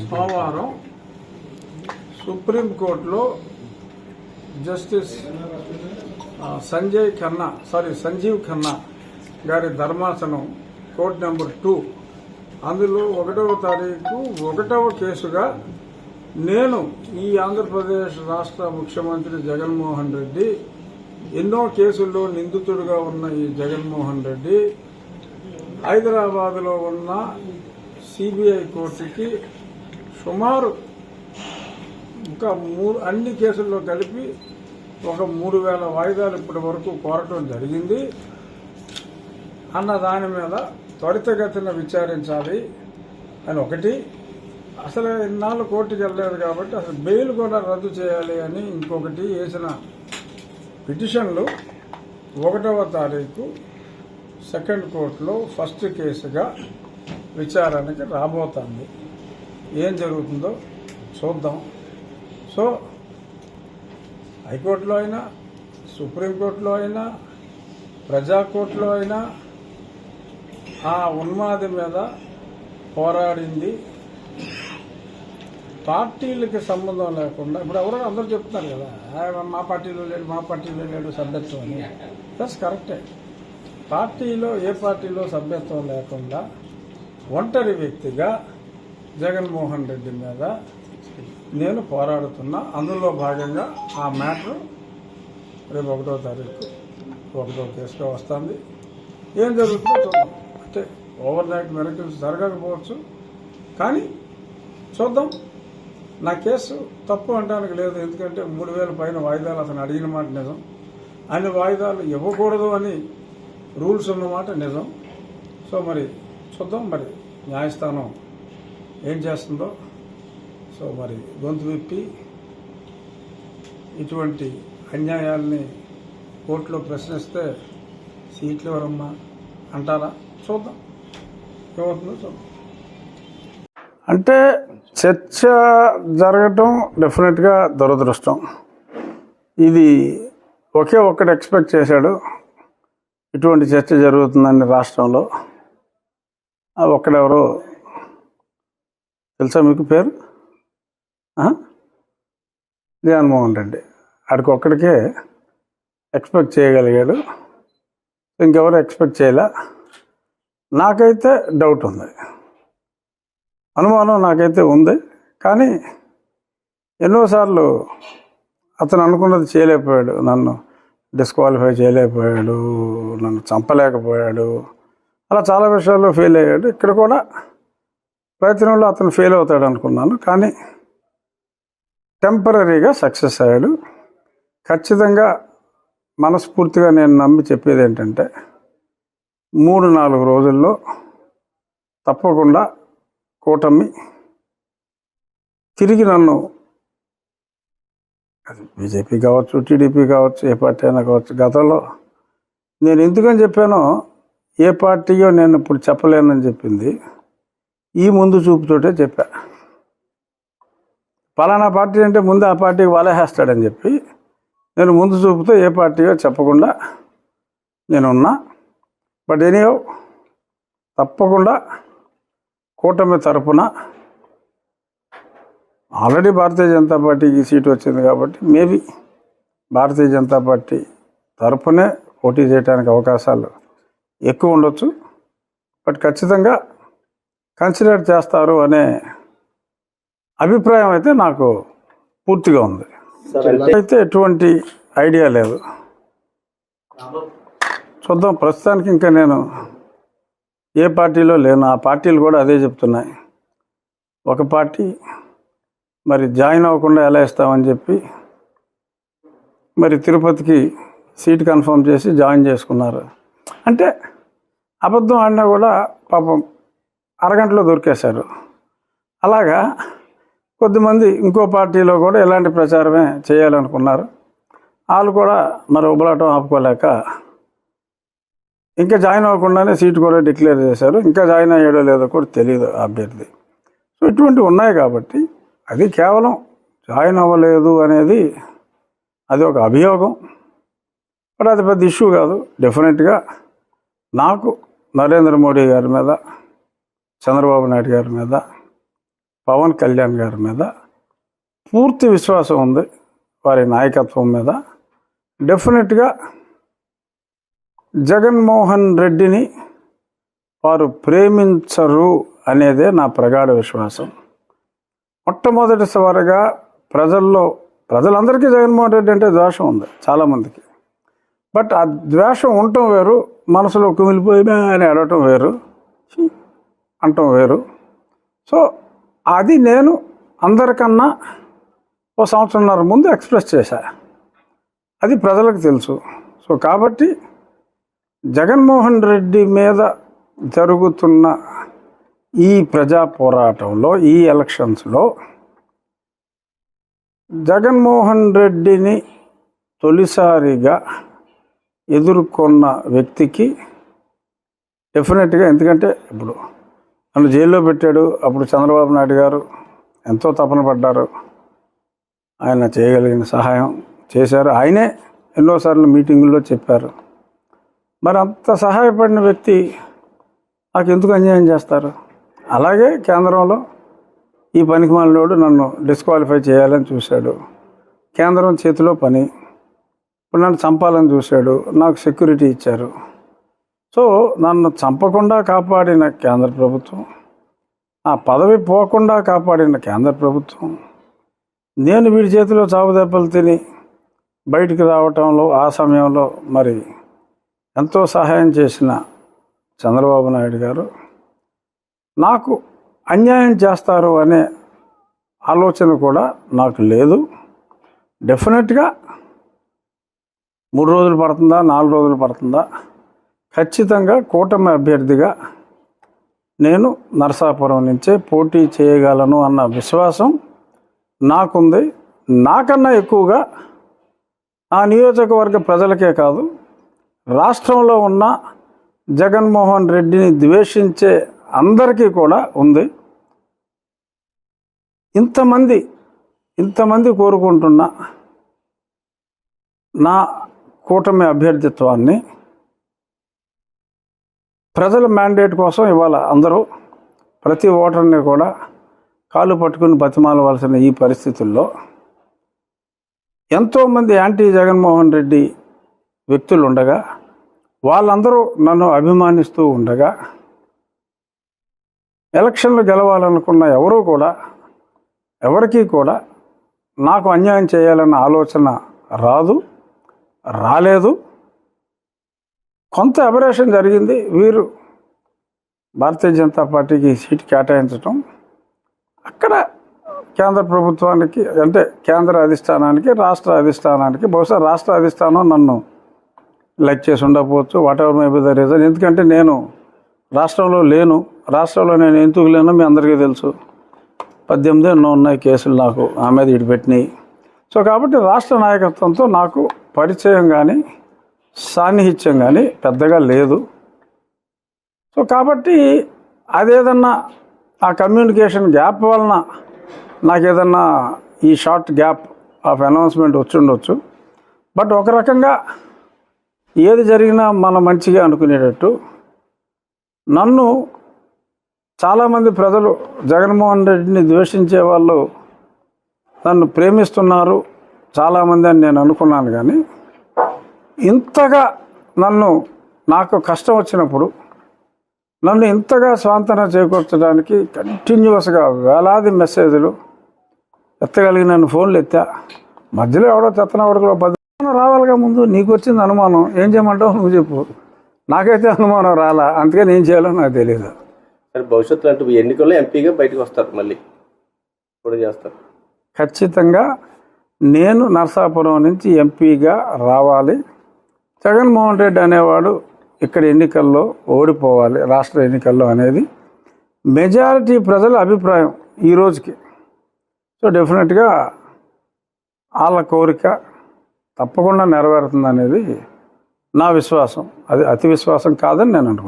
సోమవారం సుప్రీంకోర్టులో జస్టిస్ సంజీవ్ ఖన్నా గారి ధర్మాసనం కోర్టు నెంబర్ 2 అందులో 1వ తారీఖు 1వ కేసుగా నేను ఈ ఆంధ్రప్రదేశ్ రాష్ట్ర ముఖ్యమంత్రి జగన్మోహన్ రెడ్డి ఎన్నో కేసుల్లో నిందితుడిగా ఉన్న ఈ జగన్మోహన్ రెడ్డి హైదరాబాద్లో ఉన్న సిబిఐ కోర్టుకి సుమారు ఇంకా అన్ని కేసుల్లో కలిపి ఒక 3000 వాయిదాలు ఇప్పటి వరకు కోరటం జరిగింది అన్న దాని మీద త్వరితగతిన విచారించాలి అని ఒకటి. అసలు ఇన్నాళ్ళు కోర్టుకు వెళ్ళలేదు కాబట్టి అసలు బెయిల్ కూడా రద్దు చేయాలి అని ఇంకొకటి వేసిన పిటిషన్లు 1వ తారీఖు సెకండ్ కోర్టులో ఫస్ట్ కేసుగా విచారణకి రాబోతోంది. ఏం జరుగుతుందో చూద్దాం. సో హైకోర్టులో అయినా సుప్రీంకోర్టులో అయినా ప్రజాకోర్టులో అయినా ఆ ఉన్మాది మీద పోరాడింది పార్టీలకి సంబంధం లేకుండా. ఇప్పుడు ఎవరో అందరూ చెప్తున్నారు కదా, మా పార్టీలో లేడు సభ్యత్వం అని. దట్స్ కరెక్టే. ఏ పార్టీలో సభ్యత్వం లేకుండా ఒంటరి వ్యక్తిగా జగన్మోహన్ రెడ్డి మీద నేను పోరాడుతున్నా. అందులో భాగంగా ఆ మ్యాటర్ రేపు 1వ తారీఖు 1వ కేసుగా వస్తుంది. ఏం జరుగుతుందో చూద్దాం. అంటే ఓవర్ నైట్ మిరకిల్స్ జరగకపోవచ్చు, కానీ చూద్దాం. నా కేసు తప్పు అనడానికి లేదు, ఎందుకంటే 3000 పైన వాయిదాలు అతను అడిగిన మాట నిజం. అన్ని వాయిదాలు ఇవ్వకూడదు అని రూల్స్ ఉన్నమాట నిజం. సో మరి చూద్దాం మరి న్యాయస్థానం ఏం చేస్తుందో. సో మరి గొంతు విప్పి ఇటువంటి అన్యాయాల్ని కోర్టులో ప్రశ్నిస్తే సీట్లు ఎవరమ్మా అంటారా? చూద్దాం ఏమవుతుందో చూద్దాం. అంటే చర్చ జరగటం డెఫినెట్గా దురదృష్టం. ఇది ఒక్కడు ఎక్స్పెక్ట్ చేశాడు ఇటువంటి చర్చ జరుగుతుందని రాష్ట్రంలో. ఒక్కడెవరో తెలుసా మీకు? పేరు జగన్మోహన్ రెడ్డి. ఆడికి ఒక్కడికే ఎక్స్పెక్ట్ చేయగలిగాడు, ఇంకెవరు ఎక్స్పెక్ట్ చేయలే. నాకైతే డౌట్ ఉంది, అనుమానం నాకైతే ఉంది. కానీ ఎన్నోసార్లు అతను అనుకున్నది చేయలేకపోయాడు. నన్ను డిస్క్వాలిఫై చేయలేకపోయాడు, నన్ను చంపలేకపోయాడు, అలా చాలా విషయాల్లో ఫెయిల్ అయ్యాడు. ఇక్కడ కూడా ప్రయత్నంలో అతను ఫెయిల్ అవుతాడు అనుకున్నాను, కానీ టెంపరీగా సక్సెస్ అయ్యాడు. ఖచ్చితంగా మనస్ఫూర్తిగా నేను నమ్మి చెప్పేది ఏంటంటే 3-4 రోజుల్లో తప్పకుండా కూటమి తిరిగి నన్ను, అది బీజేపీ కావచ్చు, టీడీపీ కావచ్చు, ఏ పార్టీ అయినా కావచ్చు. గతంలో నేను ఎందుకని చెప్పానో, ఏ పార్టీయో నేను ఇప్పుడు చెప్పలేనని చెప్పింది ఈ ముందు చూపుతోటే చెప్పా. పలానా పార్టీ అంటే ముందు ఆ పార్టీకి వలేసేస్తాడని చెప్పి నేను ముందు చూపుతో ఏ పార్టీయో చెప్పకుండా నేనున్నా. బట్ ఎనీహౌ తప్పకుండా కూటమి తరఫున ఆల్రెడీ భారతీయ జనతా పార్టీకి సీటు వచ్చింది కాబట్టి మేబీ భారతీయ జనతా పార్టీ తరఫునే పోటీ చేయడానికి అవకాశాలు ఎక్కువ ఉండొచ్చు. బట్ ఖచ్చితంగా కన్సిడర్ చేస్తారు అనే అభిప్రాయం అయితే నాకు పూర్తిగా ఉంది. అయితే ఎటువంటి ఐడియా లేదు, చూద్దాం. ప్రస్తుతానికి ఇంకా నేను ఏ పార్టీలో లేను. ఆ పార్టీలు కూడా అదే చెప్తున్నాయి. ఒక పార్టీ మరి జాయిన్ అవ్వకుండా ఎలా ఇస్తామని చెప్పి మరి తిరుపతికి సీట్ కన్ఫర్మ్ చేసి జాయిన్ చేసుకున్నారు. అంటే అబద్ధం ఆడినా కూడా పాపం అరగంటలో దొరికేశారు. అలాగా కొద్దిమంది ఇంకో పార్టీలో కూడా ఇలాంటి ప్రచారమే చేయాలనుకున్నారు. వాళ్ళు కూడా మరి ఉబలాటం ఆపుకోలేక ఇంకా జాయిన్ అవ్వకుండానే సీటు కూడా డిక్లేర్ చేశారు. ఇంకా జాయిన్ అయ్యాడో లేదో కూడా తెలియదు అభ్యర్థి. సో ఇటువంటివి ఉన్నాయి కాబట్టి అది కేవలం జాయిన్ అవ్వలేదు అనేది అది ఒక అభియోగం. బట్ అది పెద్ద ఇష్యూ కాదు. డెఫినెట్గా నాకు నరేంద్ర మోడీ గారి మీద, చంద్రబాబు నాయుడు గారి మీద పవన్ కళ్యాణ్ గారి మీద పూర్తి విశ్వాసం ఉంది, వారి నాయకత్వం మీద. డెఫినెట్గా జగన్మోహన్ రెడ్డిని వారు ప్రేమించరు అనేదే నా ప్రగాఢ విశ్వాసం. మొట్టమొదటిసారిగా ప్రజలందరికీ జగన్మోహన్ రెడ్డి అంటే ద్వేషం ఉంది చాలామందికి. బట్ ఆ ద్వేషం ఉండటం వేరు, మనసులో కుమిలిపోయినా అని అడగటం వేరు, అంటం వేరు. సో అది నేను అందరికన్నా ఓ సంవత్సరంన్నర ముందు ఎక్స్ప్రెస్ చేశా, అది ప్రజలకు తెలుసు. సో కాబట్టి జగన్మోహన్ రెడ్డి మీద జరుగుతున్న ఈ ప్రజా పోరాటంలో, ఈ ఎలక్షన్స్లో జగన్మోహన్ రెడ్డిని తొలిసారిగా ఎదుర్కొన్న వ్యక్తికి డెఫినెట్గా, ఎందుకంటే ఇప్పుడు నన్ను జైల్లో పెట్టాడు, అప్పుడు చంద్రబాబు నాయుడు గారు ఎంతో తపన పడ్డారు, ఆయన చేయగలిగిన సహాయం చేశారు, ఆయనే ఎన్నోసార్లు మీటింగుల్లో చెప్పారు. మరి అంత సహాయపడిన వ్యక్తి నాకు ఎందుకు అన్యాయం చేస్తారు? అలాగే కేంద్రంలో ఈ పనికిమాలినోడు నన్ను డిస్క్వాలిఫై చేయాలని చూశాడు, కేంద్రం చేతిలో పని, ఇప్పుడు నన్ను చంపాలని చూశాడు, నాకు సెక్యూరిటీ ఇచ్చారు. సో నన్ను చంపకుండా కాపాడిన కేంద్ర ప్రభుత్వం, ఆ పదవి పోకుండా కాపాడిన కేంద్ర ప్రభుత్వం, నేను వీడి చేతిలో చావు దెబ్బలు తిని బయటికి రావటంలో ఆ సమయంలో మరి ఎంతో సహాయం చేసిన చంద్రబాబు నాయుడు గారు నాకు అన్యాయం చేస్తారు అనే ఆలోచన కూడా నాకు లేదు. డెఫినెట్గా 3 రోజులు పడుతుందా, 4 రోజులు పడుతుందా, ఖచ్చితంగా కూటమి అభ్యర్థిగా నేను నరసాపురం నుంచే పోటీ చేయగలను అన్న విశ్వాసం నాకుంది. నాకన్నా ఎక్కువగా ఆ నియోజకవర్గ ప్రజలకే కాదు, రాష్ట్రంలో ఉన్న జగన్మోహన్ రెడ్డిని ద్వేషించే అందరికీ కూడా ఉంది. ఇంతమంది కోరుకుంటున్న నా కూటమి అభ్యర్థిత్వాన్ని ప్రజల మ్యాండేట్ కోసం ఇవాళ అందరూ ప్రతి ఓటర్ని కూడా కాలు పట్టుకుని బతిమాలవలసిన ఈ పరిస్థితుల్లో ఎంతోమంది యాంటీ జగన్మోహన్ రెడ్డి వ్యక్తులు ఉండగా, వాళ్ళందరూ నన్ను అభిమానిస్తూ ఉండగా, ఎలక్షన్లు గెలవాలనుకున్న ఎవరికీ కూడా నాకు అన్యాయం చేయాలన్న ఆలోచన రాలేదు. కొంత అబరేషన్ జరిగింది. వీరు భారతీయ జనతా పార్టీకి సీటు కేటాయించటం, అక్కడ కేంద్ర ప్రభుత్వానికి అంటే కేంద్ర అధిష్టానానికి, రాష్ట్ర అధిష్టానానికి, బహుశా రాష్ట్ర అధిష్టానం నన్ను లైక్ చేసి ఉండకపోవచ్చు, what ever may be the reason. ఎందుకంటే నేను రాష్ట్రంలో లేను. రాష్ట్రంలో నేను ఎందుకు లేనో మీ అందరికీ తెలుసు. 18 ఎన్నో ఉన్నాయి కేసులు నాకు ఆ మీద ఇడిపెట్టినాయి. సో కాబట్టి రాష్ట్ర నాయకత్వంతో నాకు పరిచయం కానీ సాన్నిహిత్యం కానీ పెద్దగా లేదు. సో కాబట్టి అదేదన్నా ఆ కమ్యూనికేషన్ గ్యాప్ వలన నాకేదన్నా ఈ షార్ట్ గ్యాప్ ఆఫ్ అనౌన్స్మెంట్ వచ్చి ఉండొచ్చు. బట్ ఒక రకంగా ఏది జరిగినా మనం మంచిగా అనుకునేటట్టు నన్ను చాలామంది ప్రజలు, జగన్మోహన్ రెడ్డిని ద్వేషించే వాళ్ళు నన్ను ప్రేమిస్తున్నారు చాలామంది అని నేను అనుకున్నాను. కానీ ఇంతగా నాకు కష్టం వచ్చినప్పుడు నన్ను ఇంతగా స్వాంతన చేకూర్చడానికి కంటిన్యూస్గా వేలాది మెసేజ్లు ఎత్తగలిగి నన్ను ఫోన్లు ఎత్తా. మధ్యలో ఎవడో చెత్తనవడకలో 10 రావాలిగా, ముందు నీకు వచ్చింది అనుమానం, ఏం చేయమంటావు నువ్వు చెప్పు. నాకైతే అనుమానం రాలా, అందుకని ఏం చేయాలో నాకు తెలియదు. సరే, భవిష్యత్తులో అంటే ఎన్నికల్లో ఎంపీగా బయటకు వస్తారు, మళ్ళీ కూడా చేస్తారు. ఖచ్చితంగా నేను నరసాపురం నుంచి ఎంపీగా రావాలి. జగన్మోహన్ రెడ్డి అనేవాడు ఇక్కడ ఎన్నికల్లో ఓడిపోవాలి, రాష్ట్ర ఎన్నికల్లో అనేది మెజారిటీ ప్రజల అభిప్రాయం ఈ రోజుకి. సో డెఫినెట్గా వాళ్ళ కోరిక తప్పకుండా నెరవేరుతుంది అనేది నా విశ్వాసం. అది అతి విశ్వాసం కాదని నేను అనుకుంటున్నాను.